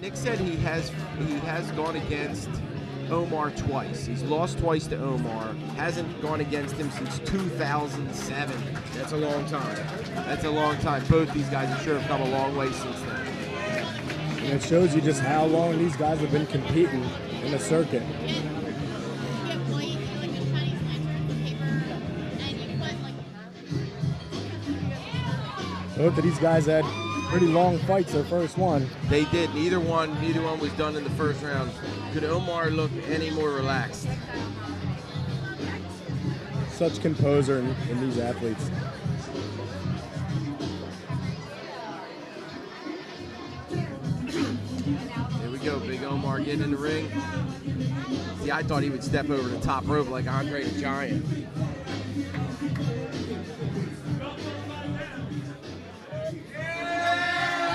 Nick said he has gone against Omar twice. He's lost twice to Omar. Hasn't gone against him since 2007. That's a long time. That's a long time. Both these guys, I'm sure, have come a long way since then. And it shows you just how long these guys have been competing in the circuit. Both of these guys had pretty long fights their first one. They did. Neither one was done in the first round. Could Omar look any more relaxed? Such composure in these athletes. Here we go, big Omar getting in the ring. See, I thought he would step over the top rope like Andre the Giant.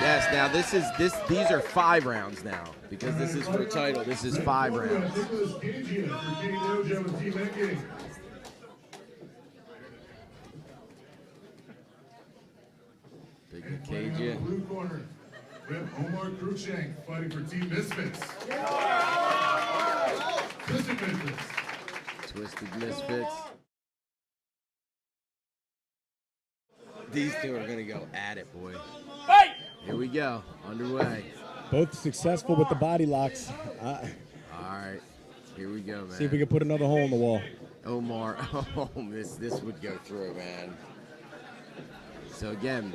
Yes, now these are 5 rounds now because this is for a title. This is 5 rounds. Big Caggia. Blue corner, we have Omar Cruickshank fighting for Team Misfits. Twisted Misfits. Twisted Misfits. These two are gonna go at it, boy. Here we go, underway. Both successful with the body locks. All right, here we go, man. See if we can put another hole in the wall. Omar, oh, this would go through, man. So again,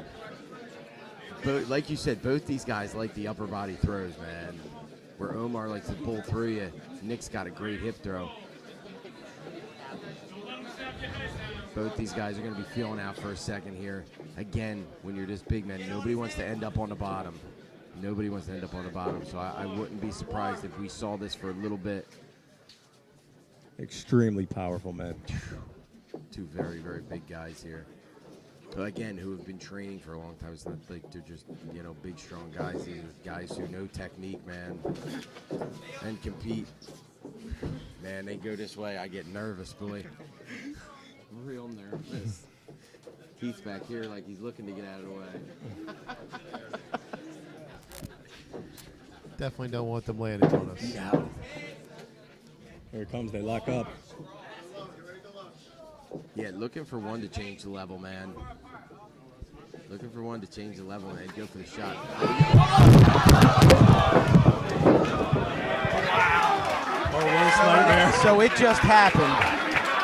like you said, both these guys like the upper body throws, man. Where Omar likes to pull through you, Nick's got a great hip throw. Both these guys are going to be feeling out for a second here. Again, when you're this big, man, nobody wants to end up on the bottom. Nobody wants to end up on the bottom, so I wouldn't be surprised if we saw this for a little bit. Extremely powerful, man. Two very, very big guys here. But again, who have been training for a long time. It's not like they're just, big, strong guys. These are guys who know technique, man, and compete. Man, they go this way, I get nervous, boy. Real nervous. Keith's back here like he's looking to get out of the way. Definitely don't want them landing on us. No. Here it comes, they lock up. Yeah, looking for one to change the level, man. Looking for one to change the level and go for the shot. Oh, worst nightmare. So it just happened.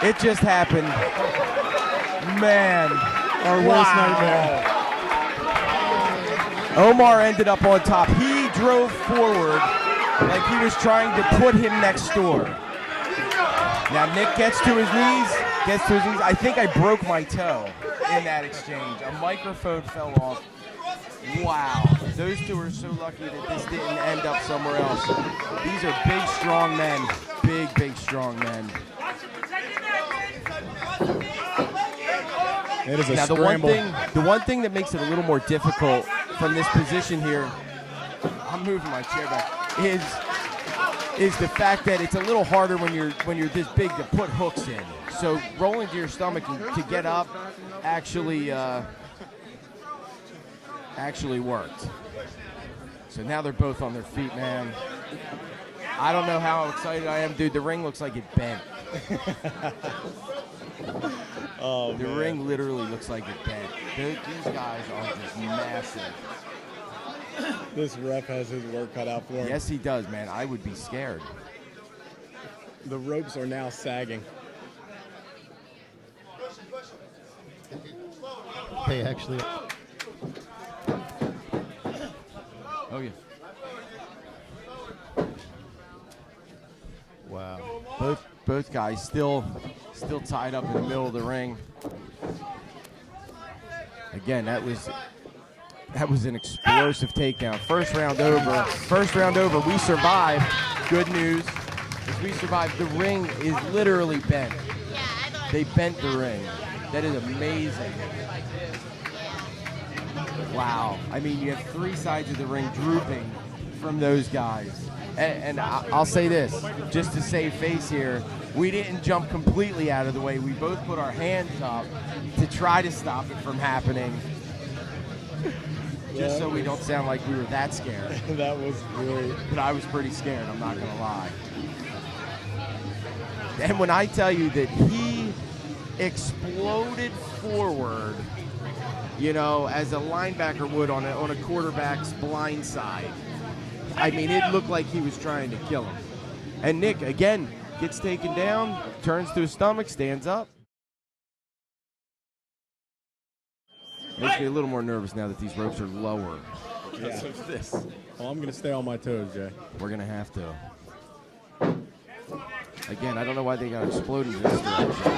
It just happened. Man. Our worst nightmare. Omar ended up on top. He drove forward like he was trying to put him next door. Now Nick gets to his knees. I think I broke my toe in that exchange. A microphone fell off. Wow. Those two are so lucky that this didn't end up somewhere else. These are big, strong men. Big, big, strong men. It is a now, scramble. the one thing that makes it a little more difficult from this position here, I'm moving my chair back, is the fact that it's a little harder when you're this big to put hooks in. So rolling to your stomach and to get up actually worked. So now they're both on their feet, man. I don't know how excited I am, dude. The ring looks like it bent. Oh, the ring literally looks like it bent. These guys are just massive. This ref has his work cut out for him. Yes, he does, man. I would be scared. The ropes are now sagging. They actually. Oh yeah. Wow. Both guys still tied up in the middle of the ring. Again, that was an explosive takedown. First round over. We survived. Good news is we survived. The ring is literally bent. They bent the ring. That is amazing. Wow. I mean, you have 3 sides of the ring drooping from those guys. And I'll say this, just to save face here, we didn't jump completely out of the way. We both put our hands up to try to stop it from happening. just so we don't sound like we were that scared. That was really. But I was pretty scared, I'm not gonna lie. And when I tell you that he exploded forward, you know, as a linebacker would on a quarterback's blind side. I mean, it looked like he was trying to kill him. And Nick, again, gets taken down, turns to his stomach, stands up. Makes me a little more nervous now that these ropes are lower because of this. Well, I'm going to stay on my toes, Jay. We're going to have to. Again, I don't know why they got exploded in this direction.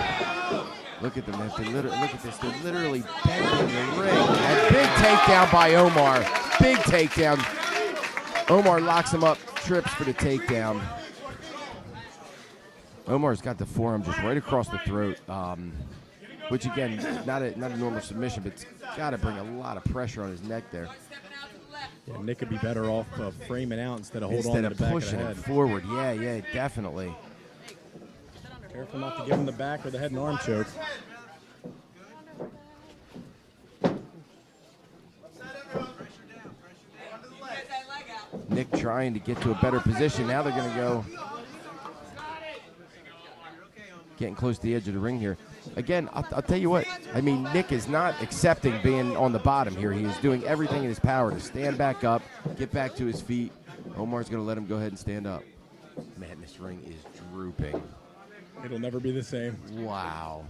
Look at them. Look at this. They're literally bending the ring. And big takedown by Omar. Big takedown. Omar locks him up, trips for the takedown. Omar's got the forearm just right across the throat, which, again, not a normal submission, but it's got to bring a lot of pressure on his neck there. Yeah, Nick could be better off framing out instead of holding on to the back of the pushing head. it forward. Yeah, definitely. Careful not to give him the back or the head and arm choke. Nick trying to get to a better position. Now they're going to go getting close to the edge of the ring here. Again, I'll tell you what. I mean, Nick is not accepting being on the bottom here. He is doing everything in his power to stand back up, get back to his feet. Omar's going to let him go ahead and stand up. Man, this ring is drooping. It'll never be the same. Wow.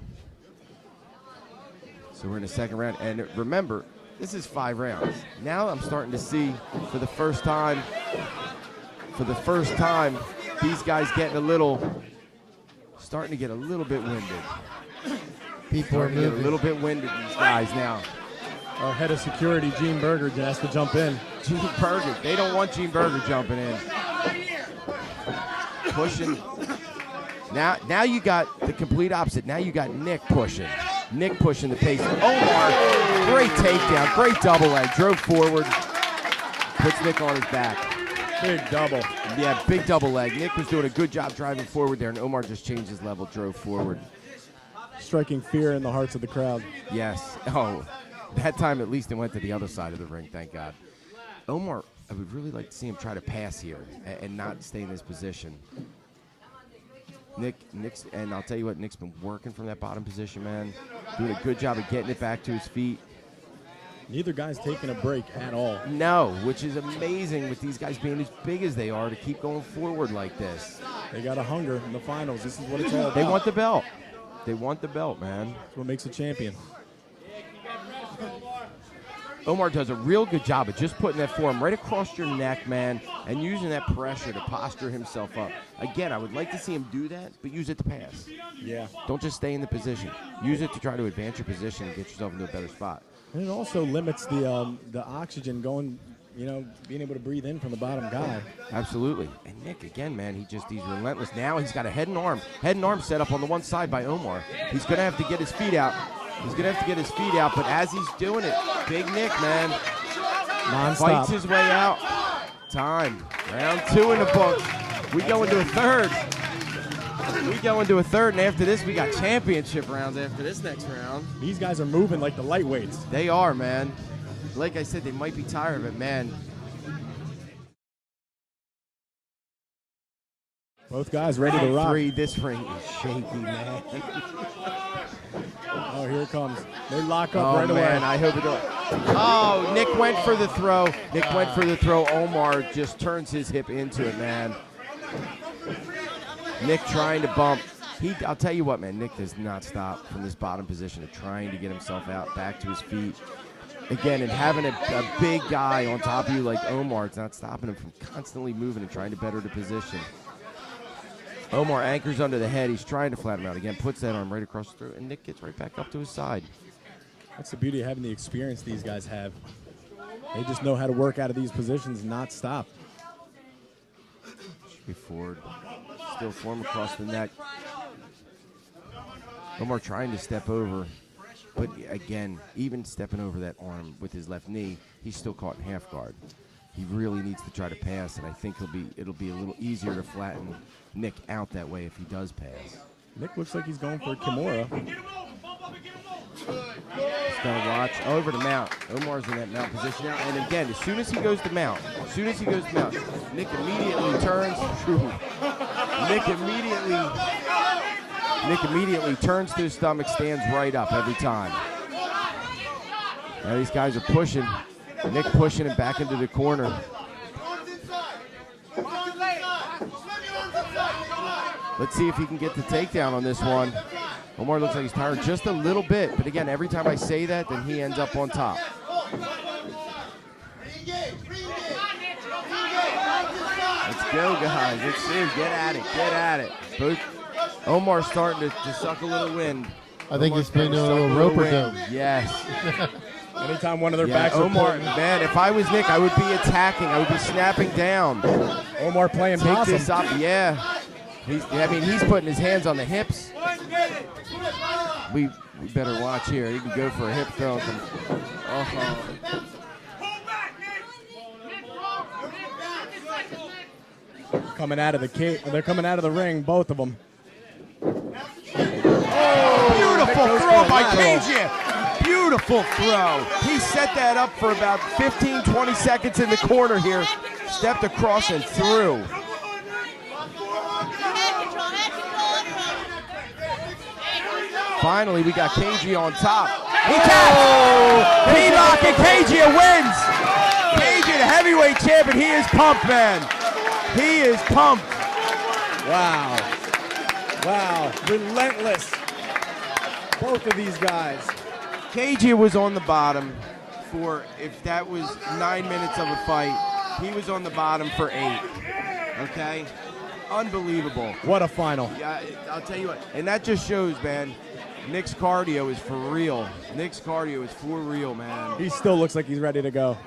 So we're in the second round. And remember, this is 5 rounds. Now I'm starting to see for the first time, these guys starting to get a little bit winded. People are moving. A little bit winded, these guys now. Our head of security, Gene Berger, has to jump in. Gene Berger. They don't want Gene Berger jumping in. Pushing. Now you got the complete opposite. Now you got Nick pushing. Nick pushing the pace. Omar, great takedown, great double leg. Drove forward, puts Nick on his back. Big double. Yeah, big double leg. Nick was doing a good job driving forward there, and Omar just changed his level, drove forward. Striking fear in the hearts of the crowd. Yes. Oh, that time at least it went to the other side of the ring, thank God. Omar, I would really like to see him try to pass here and not stay in this position. Nick's, and I'll tell you what, Nick's been working from that bottom position, man. Doing a good job of getting it back to his feet. Neither guy's taking a break at all. No, which is amazing with these guys being as big as they are to keep going forward like this. They got a hunger in the finals. This is what it's all about. They want the belt. They want the belt, man. That's what makes a champion. Omar does a real good job of just putting that forearm right across your neck, man, and using that pressure to posture himself up. Again, I would like to see him do that, but use it to pass. Yeah. Don't just stay in the position. Use it to try to advance your position and get yourself into a better spot. And it also limits the oxygen going, being able to breathe in from the bottom guy. Absolutely. And Nick, again, man, he's relentless. Now he's got a head and arm set up on the one side by Omar. He's going to have to get his feet out. But as he's doing it, Big Nick, man, Non-stop. fights his way out. Time. Round 2 in the book. We go into a third. And after this, we got championship rounds after this next round. These guys are moving like the lightweights. They are, man. Like I said, they might be tired of it, man. Both guys ready to Round rock. 3, this ring is shaky, man. Oh, here it comes. They lock up right away. Man, I hope it don't. Oh, Nick went for the throw. Omar just turns his hip into it, man. Nick trying to bump. I'll tell you what, man, Nick does not stop from this bottom position of trying to get himself out, back to his feet. Again, and having a big guy on top of you like Omar, it's not stopping him from constantly moving and trying to better the position. Omar anchors under the head. He's trying to flatten him out. Again, puts that arm right across the throat, and Nick gets right back up to his side. That's the beauty of having the experience these guys have. They just know how to work out of these positions and not stop. Should be forward. Still form across the neck. Omar trying to step over. But again, even stepping over that arm with his left knee, he's still caught in half guard. He really needs to try to pass, and I think it'll be a little easier to flatten Nick out that way if he does pass. Nick looks like he's going for a Kimura. He's gotta watch. Over to mount. Omar's in that mount position now. And again, as soon as he goes to mount, Nick immediately turns. Nick immediately turns to his stomach, stands right up every time. Now these guys are pushing. Nick pushing him back into the corner. Let's see if he can get the takedown on this one. Omar looks like he's tired just a little bit, but again, every time I say that, then he ends up on top. Let's go, guys. Let's see. Get at it. Both Omar's starting to suck a little wind. I think he's been doing a little roper dope. Yes. Anytime one of their backs Omar, man, if I was Nick, I would be attacking. I would be snapping down. Omar playing Take possum. this up, yeah. He's putting his hands on the hips. We better watch here. He can go for a hip throw. Coming out of the cage. They're coming out of the ring, both of them. Beautiful throw by Caggia. Beautiful throw. He set that up for about 15, 20 seconds in the corner here. Stepped across and threw. Finally, we got Caggia on top. He tapped. P-lock and Caggia wins. Caggia, the heavyweight champion. He is pumped, man. He is pumped. Wow. Relentless. Both of these guys. Caggia was on the bottom for, if that was 9 minutes of a fight, he was on the bottom for 8. Okay? Unbelievable. What a final. Yeah, I'll tell you what. And that just shows, man, Nick's cardio is for real. Nick's cardio is for real, man. He still looks like he's ready to go.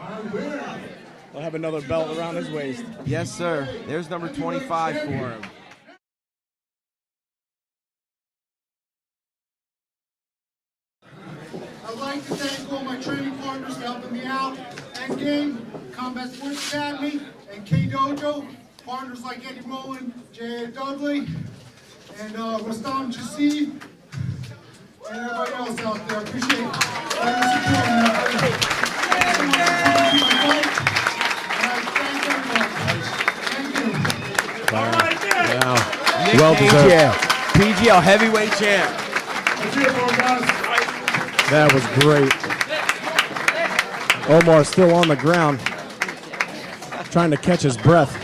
He'll have another belt around his waist. Yes, sir. There's number 25 for him. I'd like to thank all my training partners for helping me out. Endgame, Combat Sports Academy, and K-Dojo. Partners like Eddie Rowland, J.A. Dudley, and Rustam Jassid, and everybody else out there. Appreciate all your support. Well deserved. PGL heavyweight champ. That was great. Omar still on the ground, trying to catch his breath.